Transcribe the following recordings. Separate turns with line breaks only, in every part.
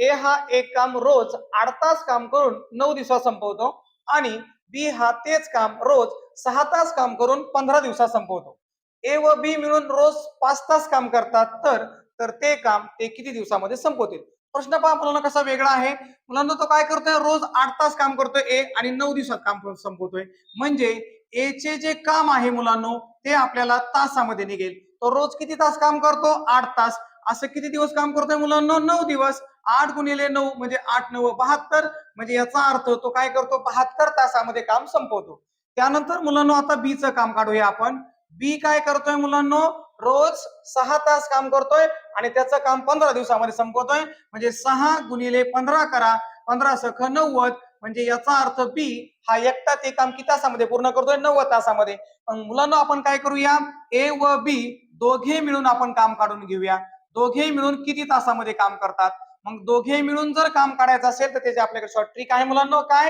ए हा एक काम रोज 8 तास काम करून 9 दिवसात संपवतो आणि बी हा तेच काम रोज 6 तास काम करून 15 दिवसात संपवतो. ए व बी मिळून रोज 5 तास काम करतात तर तर ते काम ते किती दिवसामध्ये संपवतील? प्रश्न पहा मुलांना कसा वेगळा आहे. मुलांना तो काय करतोय, रोज 8 तास काम करतोय ए आणि 9 दिवसात काम संपवतोय. म्हणजे ए चे जे काम आहे मुलांनो ते आपल्याला तासामध्ये निघेल. तो रोज किती तास काम करतो? 8 तास. असं किती दिवस काम करतोय मुलांनो? 9 दिवस. 8 गुणिले 9 म्हणजे 8 9 72. म्हणजे याचा अर्थ तो काय करतो? 72 तासामध्ये काम संपवतो. त्यानंतर मुलांनो आता बी चं काम काढूया आपण. बी काय करतोय मुलांनो? रोज 6 तास काम करतोय आणि त्याचं काम 15 दिवसामध्ये संपवतोय. म्हणजे 6 गुणिले 15 करा, 15 सख 90. म्हणजे याचा अर्थ बी हा एकटा ते काम किती तासामध्ये पूर्ण करतोय? 90 तासामध्ये. मुलांना आपण काय करूया, ए व बी दोघे मिळून आपण काम काढून घेऊया. दोघे मिळून किती तासामध्ये काम करतात? मग दोघे मिळून जर काम काढायचं असेल तर त्याचे आपल्याकडे शॉर्ट ट्रिक आहे मुलांना. काय?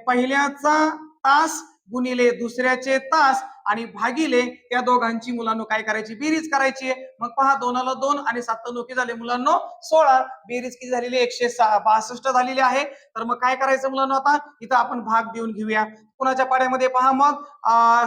पहिल्याचा तास गुणिले दुसऱ्याचे तास आणि भागिले त्या दोघांची मुलांनो काय करायची? बेरीज करायची आहे. मग पहा, 2ला 2 आणि 7 नोके झाले मुलांनो 16. बेरीज किती झालेली? 162 झालेली आहे. तर मग काय करायचं मुलांनो, आता इथं आपण भाग देऊन घेऊया. कुणाच्या पाड्यामध्ये पहा मग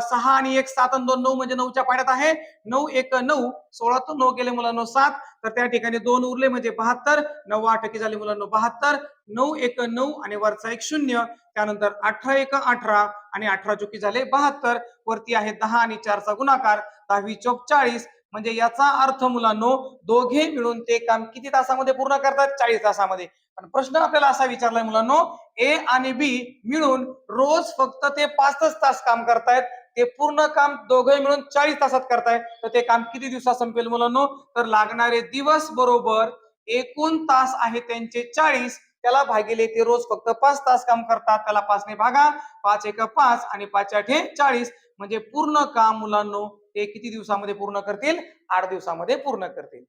6 आणि 1 7 आणि 2 9 म्हणजे 9च्या पाड्यात आहे. 9 1 9, 16 तो 9 गेले मुलांनो 7. तर त्या ठिकाणी 2 उरले म्हणजे 72. 9 8 झाले मुलांनो 72. 9 1 9 आणि वरचा एक 0. त्यानंतर 18 1 18 आणि 18 चुकी झाले 72. वरती आहे 10 आणि 4चा गुणाकार, 10 चौक 40. म्हणजे याचा अर्थ मुलांनो दोघे मिळून ते काम किती तासामध्ये पूर्ण करतात? 40 तासामध्ये. पण प्रश्न आपल्याला असा विचारलाय मुलांनो, ए आणि बी मिळून रोज फक्त ते 5 तास काम करतायत. ते पूर्ण काम दोघे मिळून 40 तासात करतायत. तर ते काम किती दिवसात संपेल मुलांनो? तर लागणारे दिवस बरोबर एकूण तास आहे त्यांचे 40, त्याला भागिले ते रोज फक्त 5 तास काम करतात, त्याला 5 ने भागा. 5 1 5 आणि 5 8 40. म्हणजे पूर्ण काम मुलांनो ते किती दिवसामध्ये पूर्ण करतील? 8 दिवसामध्ये पूर्ण करतील.